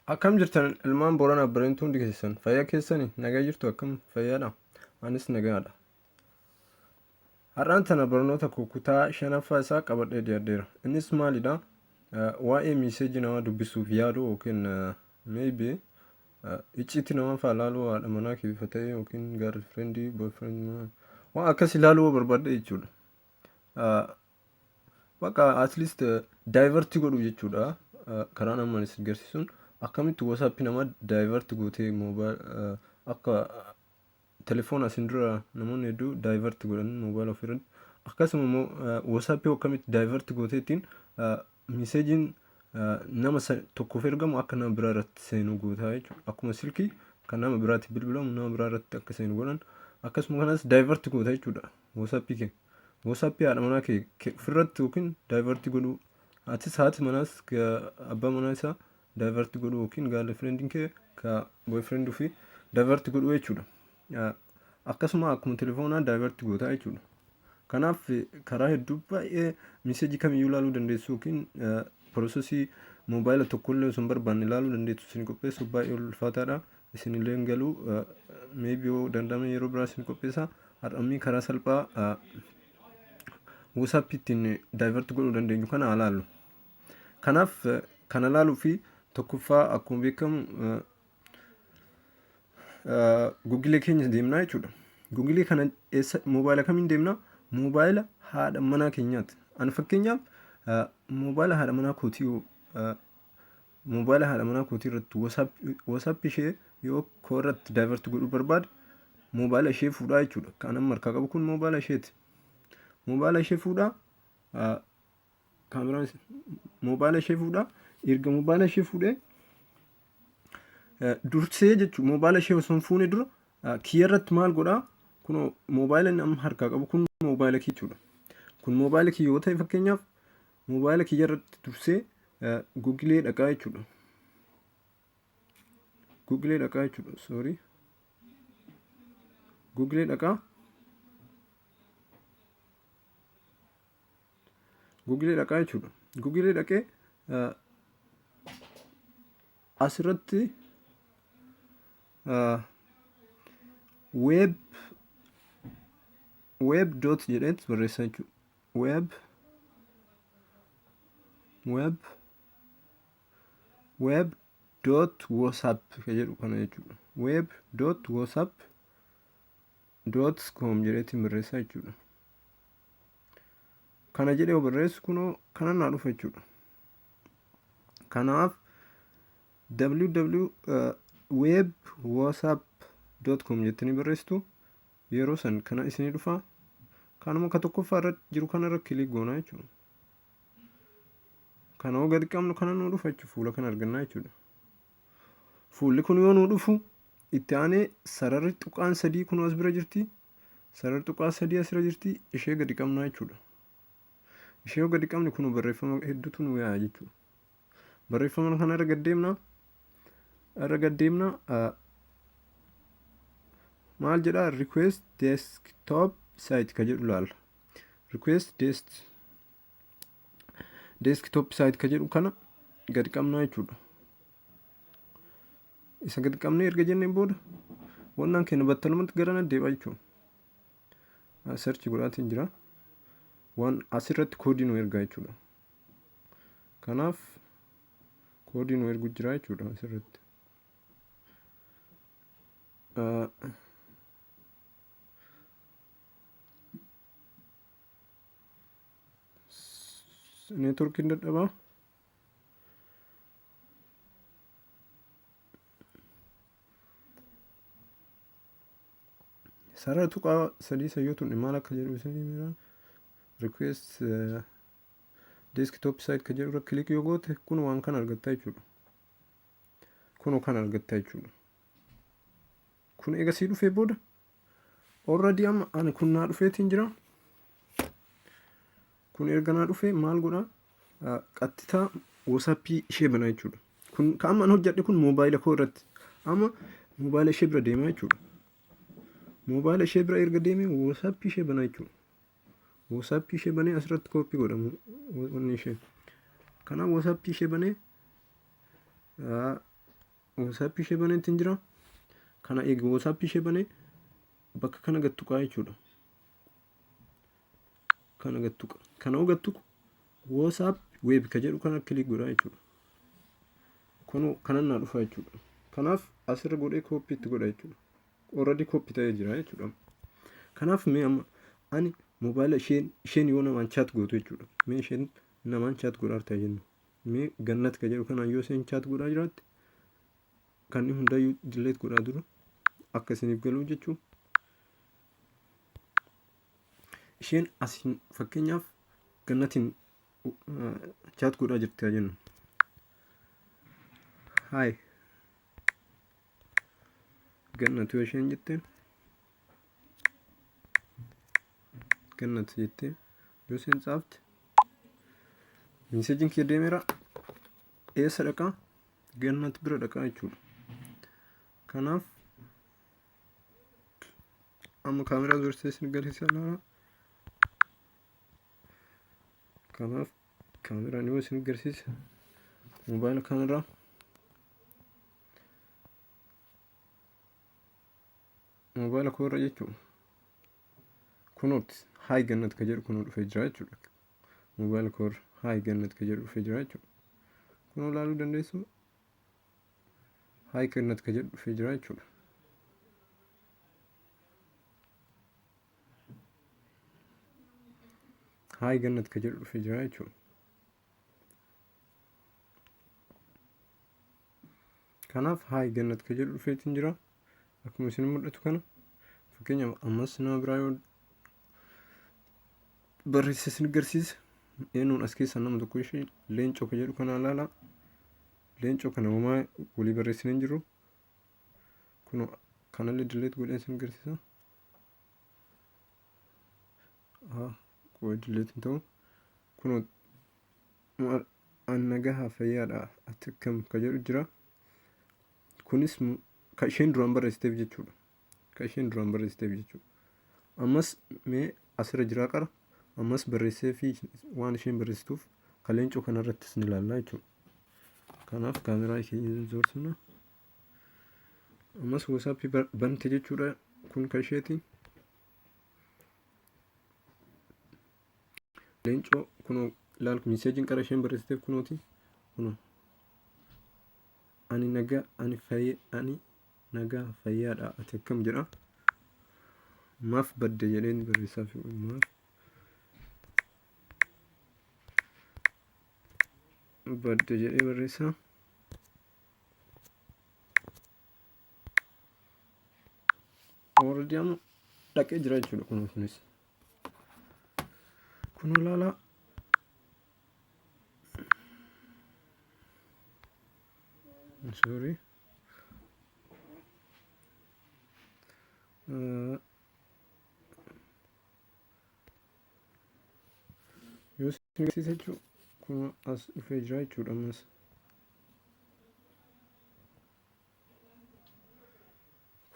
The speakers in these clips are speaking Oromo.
Akkam jirtan ilmaan Booranaa Bareentuu hundi keessan fayyaa keessanii nagaa jirtu akkam fayyaadha anis nagaadha. Har'aan tana barnoota kutaa shanaffaa isaa qabadhee dhiyaadheera. Innis maalidha? Waa'ee miiseejii nama dubbisuuf yaadu yookiin maybe icciitii nama fa'aa ilaaluu haadha manaa keessa ta'e yookiin girlfriendii boyfriend waan akkas ilaaluu barbaadde jechuudha. Bakka at least daayivartii godhu jechuudha. Karaa nama agarsiisuun akkamitti WhatsApp nama daayivart gootee moobaayil akka telefoon asin dura namoonni hedduu daayivart godhan moobaayil ofirratti akkasuma immoo WhatsApp akkamitti daayivart gooteetiin miiseejiin nama tokkoof ergamu akka nama biraa irratti seenu gootaa jechuudha. Akkuma silkii kan nama biraatti bilbilamu nama biraa irratti akka seenu godhan akkasuma kanas daayivart goota jechuudha. WhatsApp haadha manaa kee ofirratti yookiin daayivart godhu atis haati manaas abbaa manaa isaa daayivart godhu yookiin girlfriendiin kee ka boyfriend fi daayivart godhu jechuudha. Akkasuma akkuma telefoonaa daayivart goota jechuudha. Kanaaf karaa hedduu baay'ee miiseejii kamiyyuu ilaaluu dandeessu yookiin piroosesii moobaayila tokkollee osoo hin barbaanne ilaaluu dandeessu isin qopheessu baay'ee ulfaataadha. Isinillee hin galuu maybe yoo danda'ame yeroo biraa isin qopheessa. Har'ammii karaa salphaa WhatsApp ittiin daayivart godhuu dandeenyu kana ilaallu. Kanaaf kana ilaaluu fi tokkoffaa akkuma beekamu Google keenya deemnaa jechuudha. Google kana moobaayila kamiin deemnaa? Moobaayila haadha manaa keenyaati. Ani fakkeenyaaf moobaayila haadha manaa kootii irratti WhatsApp ishee yoo irratti daayivart godhuu barbaade moobaayila ishee fuudhaa jechuudha. Kan amma harkaa qabu kun moobaayila isheeti. Moobaayila ishee fuudhaa kaameraan moobaayila ishee fuudhaa erga moobaayila ishee fuudhee dursee jechuudha. Moobaayila ishee osoo hin fuune dura kiyya irratti maal godhaa? Kun moobaayila inni amma harkaa qabu kun moobaayila kiyya jechuudha. Kun moobaayila kiyya yoo ta'e fakkeenyaaf moobaayila kiyya irratti dursee Google dhaqaa jechuudha. Google dhaqaa jechuudha. Sorry. Google dhaqaa. Google dhaqaa jechuudha. Google dhaqee asirratti web dot jedheet barreessaa jechuudha. Web dot whatsapp jedhu kana jechuudha. Web dot whatsapp dot com jedheetiin barreessaa jechuudha. Kana jedhee yoo barreessu kunoo kana naa dhufa jechuudha. Kanaaf www.webwhatsapp.com jettanii barreessitu yeroo san kana isinii dhufa. Kanuma ka tokkoffaa irratti jiru kana irra kilik goonaa jechuudha. Kana yoo gadi qabnu kana nuu dhufa jechuudha. Fuula kana argannaa jechuudha. Fuulli kun yoo nuu dhufu itti aanee sararri tuqaan sadii kun as bira jirti. Sararri tuqaan sadii asirra jirti. Ishee gadi qabnaa jechuudha. Ishee gadi qabni kun barreeffama hedduutu nu yaa'a jechuudha. Barreeffama kana irra gaddeemna maal jedhaa request desktop site ka jedhu laalla. Request desktop site ka jedhu kana gadi qabnaa jechuudha. Isa gadi qabnee erga jenneen booda wannaan keenya battalumatti gara deebi'aa jechuudha. Search godhaatiin jira. Waan asirratti koodii nu ergaa jechuudha. Kanaaf koodii nu ergu jira jechuudha asirratti. Neetworkiin dadhabaa. Sarara tuqaa sadii sayyootuun maal akka jedhu isinii miiraan. request desktop site ka jedhu irra click yoo goote kun waan kana argattaa jechuudha. Kunoo kan argattaa jechuudha. Kun eega sii dhufee booda already amma ani kun naa dhufeetiin jira. Kun erga naa dhufee maal godhaa? Qaxxitaa WhatsApp ishee banaa jechuudha. Kun kan amma hojjedhe kun moobaayila koo irratti. Amma moobaayila ishee bira deemaa jechuudha. Moobaayila ishee bira erga deemee WhatsApp ishee banaa jechuudha. WhatsApp ishee banee asirratti koppii godhamu wanni ishee. Kanaaf WhatsApp ishee banee WhatsApp ishee baneetiin jira. Kana eega WhatsApp ishee banee bakka kana gattuqaa jechuudha. Kana gattuqa. Kana oo gattuqu WhatsApp web ka jedhu kana click godhaa jechuudha. Kunoo kanan naa dhufaa jechuudha. Kanaaf asirra godhee koppii itti godha jechuudha. Already koppii ta'ee jira jechuudha. Kanaaf mee amma ani moobaayila isheen yoo namaan chat gootu jechuudha. Mee isheen namaan chat godhaa jirti jennu. Mee Gannat ka jedhu kanaan yoo isheen chat godhaa jiraatte kan inni hundayyuu delete godhaa dura akka isiniif galu jechuudha. Isheen asiin fakkeenyaaf Gannatiin chat godhaa jirti jennu. Hi Gannat yoo isheen jette Gannat jettee yoo isheen tsaafte meeseejiin kee deemeera eessa dhaqaa? Gannat bira dhaqaa jechuudha. Kanaaf amma kaameraa dursee isin agarsiisaa laala. Kanaaf kaameraan yoo isin agarsiise moobaayila kanarraa moobaayila koo irra jechuudha. Kunooti Hi Gannat ka jedhu kunoo dhufee jira jechuudha. Moobaayila koo irra Hi Gannat ka jedhu dhufee jira jechuudha. Kunoo ilaaluu dandeessu Hi Gannat ka jedhu dhufee jira jechuudha. Hi Gannat ka jedhu dhufee jira jechuudha. Kanaaf Hi Gannat ka jedhu dhufeetiin jira. Akkuma isin mul'atu kana fakkeenyaaf ammas nama biraa yoo barreesse isin agarsiisa. Eenyuun as keessaa nama tokko ishee Leencoo ka jedhu kana ilaalaa. Leencoo kana homaa walii barreessine hin jiru. Kunoo kanallee delete godhee isin agarsiisa. Delete hin ta'u. Kunoo Nagaa Fayyaadha ati akkam ka jedhu jira. Kunis ka isheen duraan barreessiteef jechuudha. Ka isheen duraan barreessiteef jechuudha. Ammas mee asirra jiraa qara. Ammas barreessee fi waan isheen barreessituuf ka Leencoo kanarrattis ni ilaallaa jechuudha. Kanaaf kaameraa keenya zoorsina. Ammas WhatsApp bante jechuudha. Kun ka isheeti. Leencoo kunoo ilaal meeseejiin qara isheen barreessiteef kunooti. Kunoo ani nagaa fayyaadha ati akkam jedha. Maaf badde jedheen barreessaaf maaf badde jedhee barreessaa. Already amma dhaqee jira jechuudha kunoo kunis. Kunoo ilaalaa. Sorry. Yoo isin agarsiisa jechuudha. Kunoo as dhufee jira jechuudha ammas.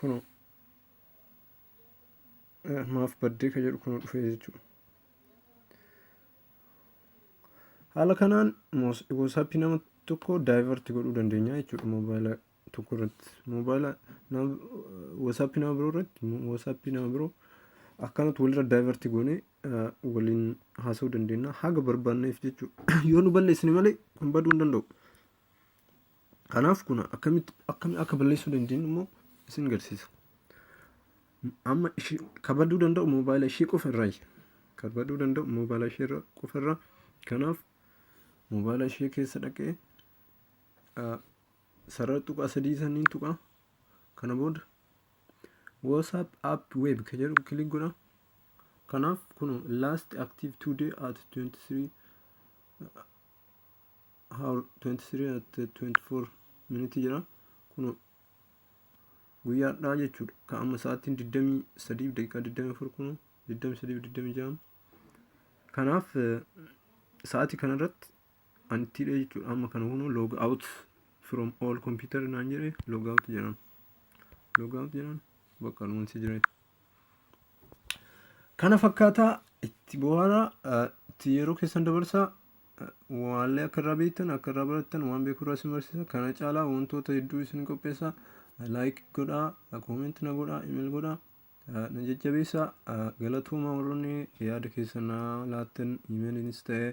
Kunoo maaf baddee ka jedhu kunoo dhufee jechuudha. Haala kanaan WhatsApp nama tokko divert godhuu dandeenya jechuudha moobaayila tokko irratti. Moobaayila WhatsApp nama biroo irratti WhatsApp nama biroo akkanatti walirra divert goonee waliin haasa'uu dandeenya haga barbaanneef jechuudha. Yoo nu balleessine malee kun baduu hin danda'u. Kanaaf kun akkamitti akka balleessuu dandeenyu immoo isin agarsiisa. Amma ka baduu danda'u moobaayila ishee qofa irraa. Ka baduu danda'u moobaayila ishee qofa irraa. Kanaaf moobaayila ishee keessa dhaqee sarara tuqaa sadii saniin tuqaa. Kana booda WhatsApp app web ka jedhu click godha. Kanaaf kun last active today at 23 hour 23 at 24 minute jira. Kun guyyaadhaa jechuudha. Kan amma sa'aatiin 23 daqiiqaa 24 kun 23 26. Kanaaf sa'aatii kanarratti antiidha jechuudha. Amma kana kun log out from all computer naan jedhe log out jedhan. Log out jedhan bakka nuunsi jira. Kana fakkaataa itti bohaaraa itti yeroo keessan dabarsaa waallee akka irraa beektan akka irraa barattan waan beeku irraa isin barsiisa. Kana caalaa wantoota hedduu isin qopheessaa. Like godhaa, comment na godhaa, email godhaa, na jajjabeessaa. Galatooma warroonni yaada keessan laattan emailiinis ta'e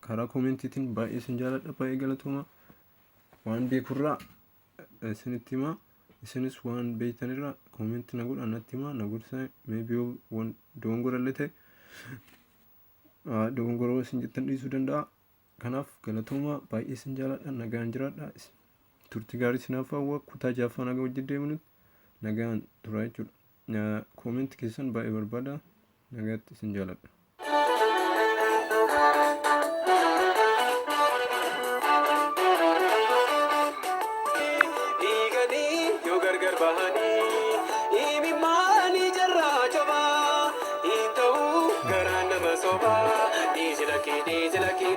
karaa commentiitiin baay'ee isin jaaladha, baay'ee galatooma. Waan beekurraa isinitti himaa. Isinis waan beektanirraa comment na godhaa natti himaa, na gorsaa. Maybe waan dogongorallee ta'e dogongoroo isin jettan dhiisuu danda'a. Kanaaf galatooma, baay'ee isin jaaladha, nagaan jiraadha. Turtii gaarii isinaaf hawwa. Kutaa jaaffaa nagaa wajjin deemnutti nagaan turaa jechuudha. Comment keessan baay'ee barbaada. Nagaatti isin jaaladha. Garaan nama sobaa, dhiisi lakkii